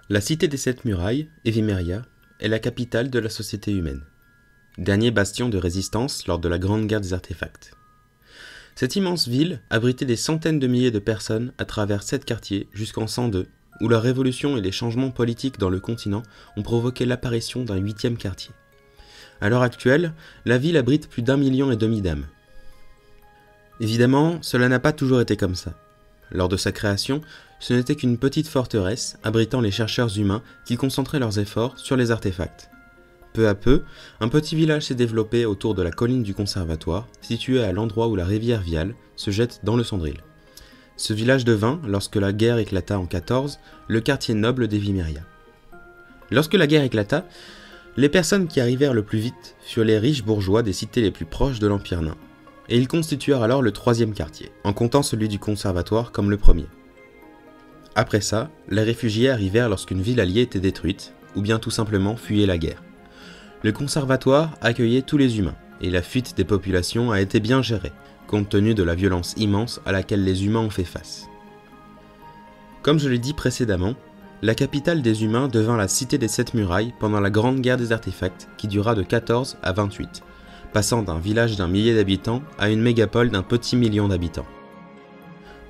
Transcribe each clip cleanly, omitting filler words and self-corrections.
La cité des sept murailles, Evimeria, est la capitale de la société humaine. Dernier bastion de résistance lors de la Grande Guerre des Artefacts. Cette immense ville abritait des centaines de milliers de personnes à travers 7 quartiers jusqu'en 102, où la révolution et les changements politiques dans le continent ont provoqué l'apparition d'un 8e quartier. À l'heure actuelle, la ville abrite plus d'1,5 million d'âmes. Évidemment, cela n'a pas toujours été comme ça. Lors de sa création, ce n'était qu'une petite forteresse abritant les chercheurs humains qui concentraient leurs efforts sur les artefacts. Peu à peu, un petit village s'est développé autour de la colline du conservatoire, situé à l'endroit où la rivière Viale se jette dans le Sandril. Ce village devint, lorsque la guerre éclata en 14, le quartier noble d'Evimeria. Lorsque la guerre éclata, les personnes qui arrivèrent le plus vite furent les riches bourgeois des cités les plus proches de l'Empire nain, et ils constituèrent alors le 3e quartier, en comptant celui du conservatoire comme le premier. Après ça, les réfugiés arrivèrent lorsqu'une ville alliée était détruite, ou bien tout simplement fuyaient la guerre. Le conservatoire accueillait tous les humains, et la fuite des populations a été bien gérée, compte tenu de la violence immense à laquelle les humains ont fait face. Comme je l'ai dit précédemment, la capitale des humains devint la cité des 7 murailles pendant la Grande Guerre des Artefacts qui dura de 14 à 28, passant d'un village d'1 millier d'habitants à une mégapole d'un petit million d'habitants.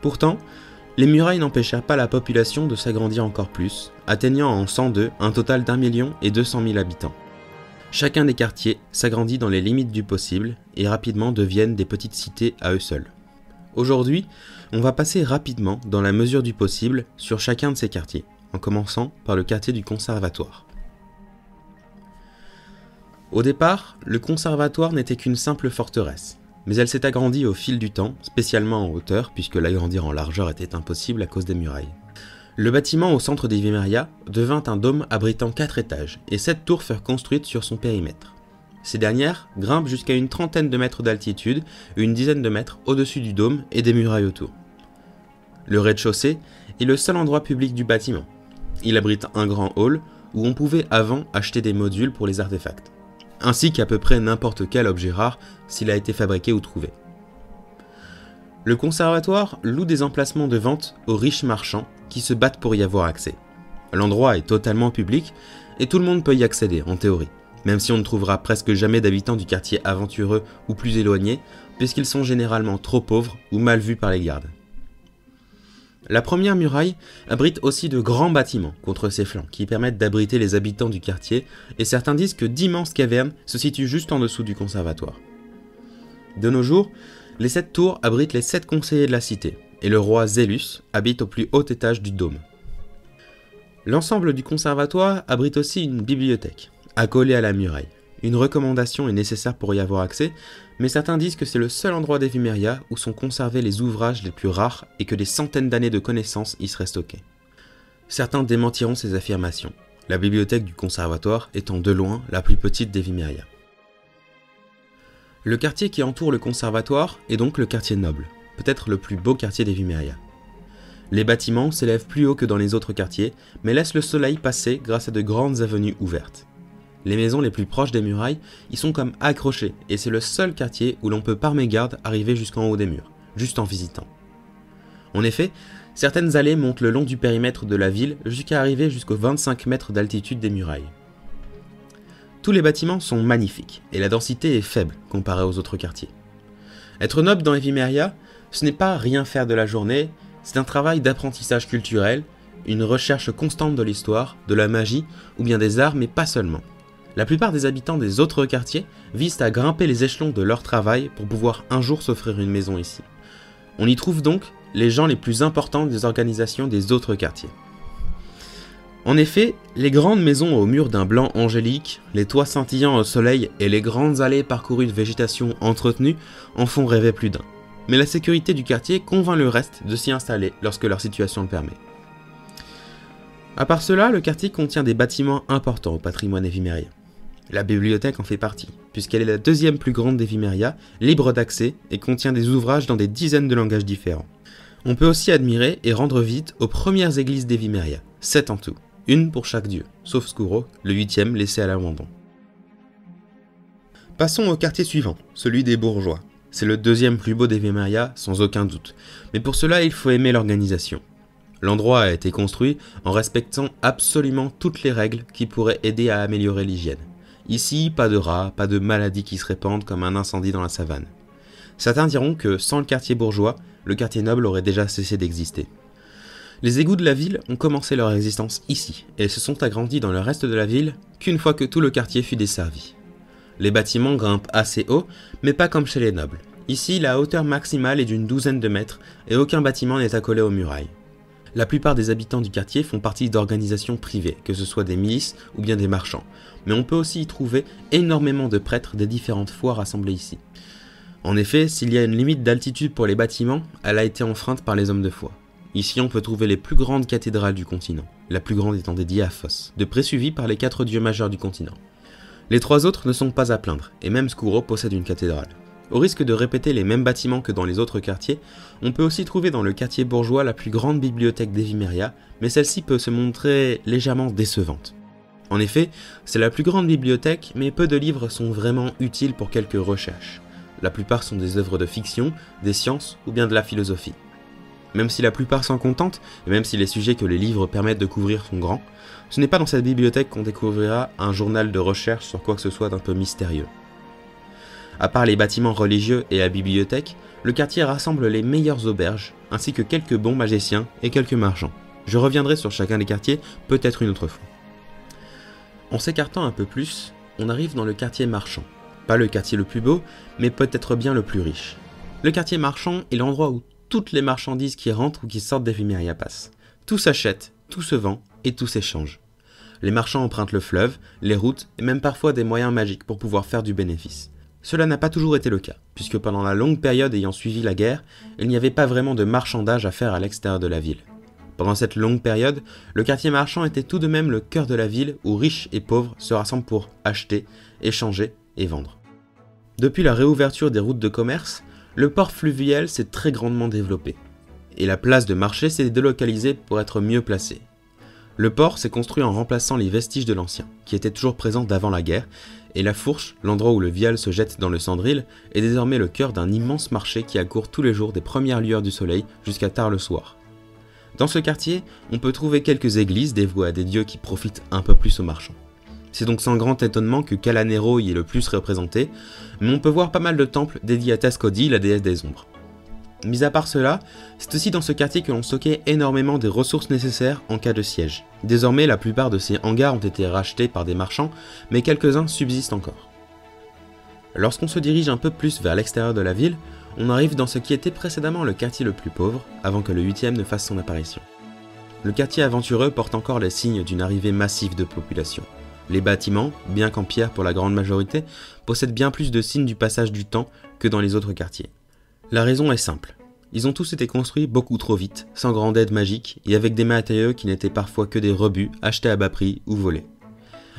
Pourtant, les murailles n'empêchèrent pas la population de s'agrandir encore plus, atteignant en 102 un total d'1,2 million habitants. Chacun des quartiers s'agrandit dans les limites du possible et rapidement deviennent des petites cités à eux seuls. Aujourd'hui, on va passer rapidement, dans la mesure du possible, sur chacun de ces quartiers, en commençant par le quartier du conservatoire. Au départ, le conservatoire n'était qu'une simple forteresse, mais elle s'est agrandie au fil du temps, spécialement en hauteur, puisque l'agrandir en largeur était impossible à cause des murailles. Le bâtiment au centre d'Evimeria devint un dôme abritant 4 étages, et 7 tours furent construites sur son périmètre. Ces dernières grimpent jusqu'à une trentaine de mètres d'altitude, une dizaine de mètres au-dessus du dôme et des murailles autour. Le rez-de-chaussée est le seul endroit public du bâtiment. Il abrite un grand hall où on pouvait avant acheter des modules pour les artefacts, ainsi qu'à peu près n'importe quel objet rare s'il a été fabriqué ou trouvé. Le conservatoire loue des emplacements de vente aux riches marchands qui se battent pour y avoir accès. L'endroit est totalement public et tout le monde peut y accéder en théorie, même si on ne trouvera presque jamais d'habitants du quartier aventureux ou plus éloignés, puisqu'ils sont généralement trop pauvres ou mal vus par les gardes. La première muraille abrite aussi de grands bâtiments contre ses flancs qui permettent d'abriter les habitants du quartier, et certains disent que d'immenses cavernes se situent juste en dessous du conservatoire. De nos jours, les 7 tours abritent les 7 conseillers de la cité, et le roi Zélus habite au plus haut étage du dôme. L'ensemble du conservatoire abrite aussi une bibliothèque, accolée à la muraille. Une recommandation est nécessaire pour y avoir accès, mais certains disent que c'est le seul endroit d'Evimeria où sont conservés les ouvrages les plus rares et que des centaines d'années de connaissances y seraient stockées. Certains démentiront ces affirmations, la bibliothèque du conservatoire étant de loin la plus petite d'Evimeria. Le quartier qui entoure le conservatoire est donc le quartier noble, peut-être le plus beau quartier d'Evimeria. Les bâtiments s'élèvent plus haut que dans les autres quartiers, mais laissent le soleil passer grâce à de grandes avenues ouvertes. Les maisons les plus proches des murailles y sont comme accrochées, et c'est le seul quartier où l'on peut par mégarde arriver jusqu'en haut des murs, juste en visitant. En effet, certaines allées montent le long du périmètre de la ville jusqu'à arriver jusqu'aux 25 mètres d'altitude des murailles. Tous les bâtiments sont magnifiques, et la densité est faible comparée aux autres quartiers. Être noble dans Evimeria, ce n'est pas rien faire de la journée, c'est un travail d'apprentissage culturel, une recherche constante de l'histoire, de la magie ou bien des arts, mais pas seulement. La plupart des habitants des autres quartiers visent à grimper les échelons de leur travail pour pouvoir un jour s'offrir une maison ici. On y trouve donc les gens les plus importants des organisations des autres quartiers. En effet, les grandes maisons aux murs d'un blanc angélique, les toits scintillant au soleil et les grandes allées parcourues de végétation entretenue en font rêver plus d'un. Mais la sécurité du quartier convainc le reste de s'y installer lorsque leur situation le permet. À part cela, le quartier contient des bâtiments importants au patrimoine évimerien. La bibliothèque en fait partie, puisqu'elle est la 2e plus grande d'Evimeria, libre d'accès et contient des ouvrages dans des dizaines de langages différents. On peut aussi admirer et rendre visite aux premières églises d'Evimeria, 7 en tout, une pour chaque dieu, sauf Skuro, le 8e laissé à l'abandon. Passons au quartier suivant, celui des bourgeois. C'est le 2e plus beau d'Evimeria, sans aucun doute, mais pour cela il faut aimer l'organisation. L'endroit a été construit en respectant absolument toutes les règles qui pourraient aider à améliorer l'hygiène. Ici, pas de rats, pas de maladies qui se répandent comme un incendie dans la savane. Certains diront que sans le quartier bourgeois, le quartier noble aurait déjà cessé d'exister. Les égouts de la ville ont commencé leur existence ici, et se sont agrandis dans le reste de la ville qu'une fois que tout le quartier fut desservi. Les bâtiments grimpent assez haut, mais pas comme chez les nobles. Ici, la hauteur maximale est d'une 12aine de mètres, et aucun bâtiment n'est accolé aux murailles. La plupart des habitants du quartier font partie d'organisations privées, que ce soit des milices ou bien des marchands, mais on peut aussi y trouver énormément de prêtres des différentes foi rassemblés ici. En effet, s'il y a une limite d'altitude pour les bâtiments, elle a été enfreinte par les hommes de foi. Ici, on peut trouver les plus grandes cathédrales du continent, la plus grande étant dédiée à Phos, de près suivie par les 4 dieux majeurs du continent. Les 3 autres ne sont pas à plaindre, et même Skuro possède une cathédrale. Au risque de répéter les mêmes bâtiments que dans les autres quartiers, on peut aussi trouver dans le quartier bourgeois la plus grande bibliothèque d'Evimeria, mais celle-ci peut se montrer légèrement décevante. En effet, c'est la plus grande bibliothèque, mais peu de livres sont vraiment utiles pour quelques recherches. La plupart sont des œuvres de fiction, des sciences ou bien de la philosophie. Même si la plupart s'en contentent, et même si les sujets que les livres permettent de couvrir sont grands, ce n'est pas dans cette bibliothèque qu'on découvrira un journal de recherche sur quoi que ce soit d'un peu mystérieux. À part les bâtiments religieux et la bibliothèque, le quartier rassemble les meilleures auberges, ainsi que quelques bons magiciens et quelques marchands. Je reviendrai sur chacun des quartiers, peut-être une autre fois. En s'écartant un peu plus, on arrive dans le quartier marchand. Pas le quartier le plus beau, mais peut-être bien le plus riche. Le quartier marchand est l'endroit où toutes les marchandises qui rentrent ou qui sortent d'Evimeria passent. Tout s'achète, tout se vend et tout s'échange. Les marchands empruntent le fleuve, les routes et même parfois des moyens magiques pour pouvoir faire du bénéfice. Cela n'a pas toujours été le cas, puisque pendant la longue période ayant suivi la guerre, il n'y avait pas vraiment de marchandage à faire à l'extérieur de la ville. Pendant cette longue période, le quartier marchand était tout de même le cœur de la ville où riches et pauvres se rassemblent pour acheter, échanger et vendre. Depuis la réouverture des routes de commerce, le port fluvial s'est très grandement développé, et la place de marché s'est délocalisée pour être mieux placée. Le port s'est construit en remplaçant les vestiges de l'ancien, qui étaient toujours présents d'avant la guerre, et la fourche, l'endroit où le vial se jette dans le Sandril, est désormais le cœur d'un immense marché qui accourt tous les jours des premières lueurs du soleil jusqu'à tard le soir. Dans ce quartier, on peut trouver quelques églises dévouées à des dieux qui profitent un peu plus aux marchands. C'est donc sans grand étonnement que Kalanero y est le plus représenté, mais on peut voir pas mal de temples dédiés à Tascodi, la déesse des ombres. Mis à part cela, c'est aussi dans ce quartier que l'on stockait énormément des ressources nécessaires en cas de siège. Désormais, la plupart de ces hangars ont été rachetés par des marchands, mais quelques-uns subsistent encore. Lorsqu'on se dirige un peu plus vers l'extérieur de la ville, on arrive dans ce qui était précédemment le quartier le plus pauvre, avant que le 8e ne fasse son apparition. Le quartier aventureux porte encore les signes d'une arrivée massive de population. Les bâtiments, bien qu'en pierre pour la grande majorité, possèdent bien plus de signes du passage du temps que dans les autres quartiers. La raison est simple. Ils ont tous été construits beaucoup trop vite, sans grande aide magique et avec des matériaux qui n'étaient parfois que des rebuts achetés à bas prix ou volés.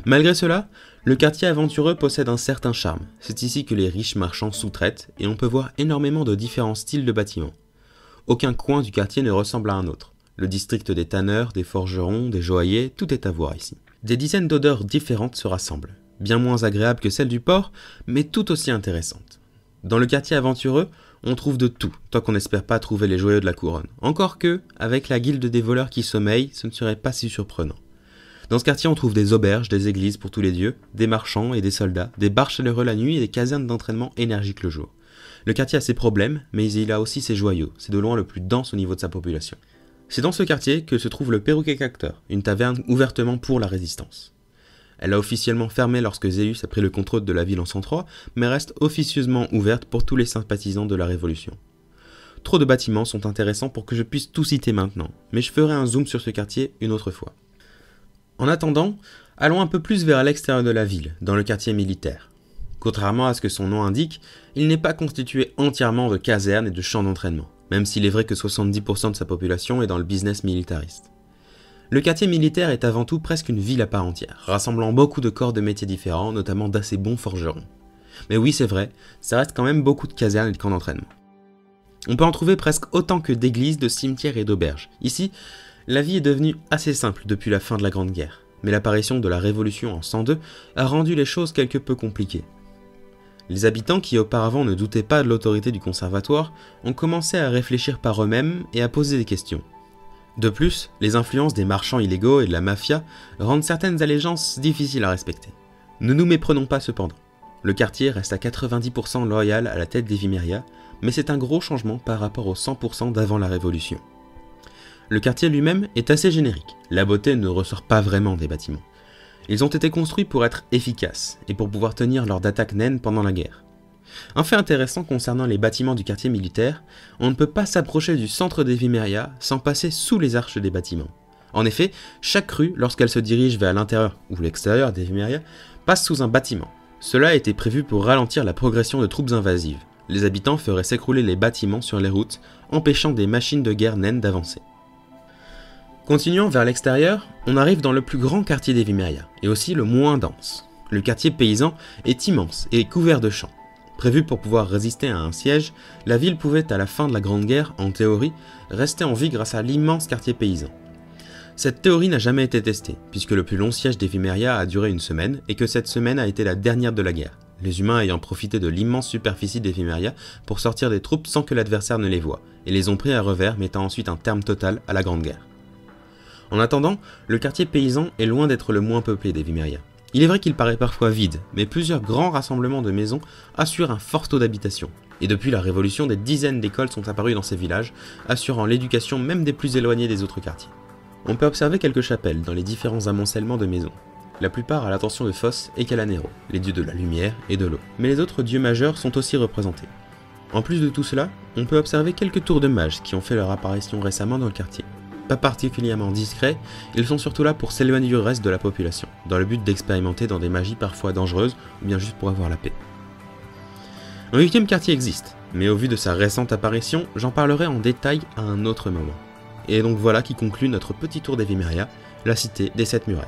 Malgré cela, le quartier aventureux possède un certain charme. C'est ici que les riches marchands sous-traitent et on peut voir énormément de différents styles de bâtiments. Aucun coin du quartier ne ressemble à un autre. Le district des tanneurs, des forgerons, des joailliers, tout est à voir ici. Des dizaines d'odeurs différentes se rassemblent, bien moins agréables que celles du port, mais tout aussi intéressantes. Dans le quartier aventureux, on trouve de tout, tant qu'on n'espère pas trouver les joyaux de la couronne. Encore que, avec la guilde des voleurs qui sommeillent, ce ne serait pas si surprenant. Dans ce quartier, on trouve des auberges, des églises pour tous les dieux, des marchands et des soldats, des bars chaleureux la nuit et des casernes d'entraînement énergiques le jour. Le quartier a ses problèmes, mais il a aussi ses joyaux, c'est de loin le plus dense au niveau de sa population. C'est dans ce quartier que se trouve le Perroquet Cacteur, une taverne ouvertement pour la résistance. Elle a officiellement fermé lorsque Zeus a pris le contrôle de la ville en 103, mais reste officieusement ouverte pour tous les sympathisants de la Révolution. Trop de bâtiments sont intéressants pour que je puisse tout citer maintenant, mais je ferai un zoom sur ce quartier une autre fois. En attendant, allons un peu plus vers l'extérieur de la ville, dans le quartier militaire. Contrairement à ce que son nom indique, il n'est pas constitué entièrement de casernes et de champs d'entraînement, même s'il est vrai que 70% de sa population est dans le business militariste. Le quartier militaire est avant tout presque une ville à part entière, rassemblant beaucoup de corps de métiers différents, notamment d'assez bons forgerons. Mais oui, c'est vrai, ça reste quand même beaucoup de casernes et de camps d'entraînement. On peut en trouver presque autant que d'églises, de cimetières et d'auberges. Ici, la vie est devenue assez simple depuis la fin de la Grande Guerre, mais l'apparition de la Révolution en 102 a rendu les choses quelque peu compliquées. Les habitants qui auparavant ne doutaient pas de l'autorité du conservatoire ont commencé à réfléchir par eux-mêmes et à poser des questions. De plus, les influences des marchands illégaux et de la mafia rendent certaines allégeances difficiles à respecter. Ne nous méprenons pas cependant. Le quartier reste à 90% loyal à la tête des Vimeria, mais c'est un gros changement par rapport aux 100% d'avant la Révolution. Le quartier lui-même est assez générique, la beauté ne ressort pas vraiment des bâtiments. Ils ont été construits pour être efficaces et pour pouvoir tenir lors d'attaques naines pendant la guerre. Un fait intéressant concernant les bâtiments du quartier militaire, on ne peut pas s'approcher du centre des Vimeria sans passer sous les arches des bâtiments. En effet, chaque rue, lorsqu'elle se dirige vers l'intérieur ou l'extérieur des Vimeria, passe sous un bâtiment. Cela a été prévu pour ralentir la progression de troupes invasives. Les habitants feraient s'écrouler les bâtiments sur les routes, empêchant des machines de guerre naines d'avancer. Continuant vers l'extérieur, on arrive dans le plus grand quartier des Vimeria, et aussi le moins dense. Le quartier paysan est immense et couvert de champs. Prévu pour pouvoir résister à un siège, la ville pouvait à la fin de la Grande Guerre, en théorie, rester en vie grâce à l'immense quartier paysan. Cette théorie n'a jamais été testée, puisque le plus long siège des Vimeria a duré une semaine, et que cette semaine a été la dernière de la guerre, les humains ayant profité de l'immense superficie des Vimeria pour sortir des troupes sans que l'adversaire ne les voie, et les ont pris à revers, mettant ensuite un terme total à la Grande Guerre. En attendant, le quartier paysan est loin d'être le moins peuplé des Vimeria. Il est vrai qu'il paraît parfois vide, mais plusieurs grands rassemblements de maisons assurent un fort taux d'habitation. Et depuis la Révolution, des dizaines d'écoles sont apparues dans ces villages, assurant l'éducation même des plus éloignés des autres quartiers. On peut observer quelques chapelles dans les différents amoncellements de maisons. La plupart à l'attention de Phos et Calanero, les dieux de la lumière et de l'eau. Mais les autres dieux majeurs sont aussi représentés. En plus de tout cela, on peut observer quelques tours de mages qui ont fait leur apparition récemment dans le quartier. Pas particulièrement discrets, ils sont surtout là pour s'éloigner du reste de la population, dans le but d'expérimenter dans des magies parfois dangereuses, ou bien juste pour avoir la paix. Un 8e quartier existe, mais au vu de sa récente apparition, j'en parlerai en détail à un autre moment. Et donc voilà qui conclut notre petit tour des Vimeria, la cité des 7 murailles.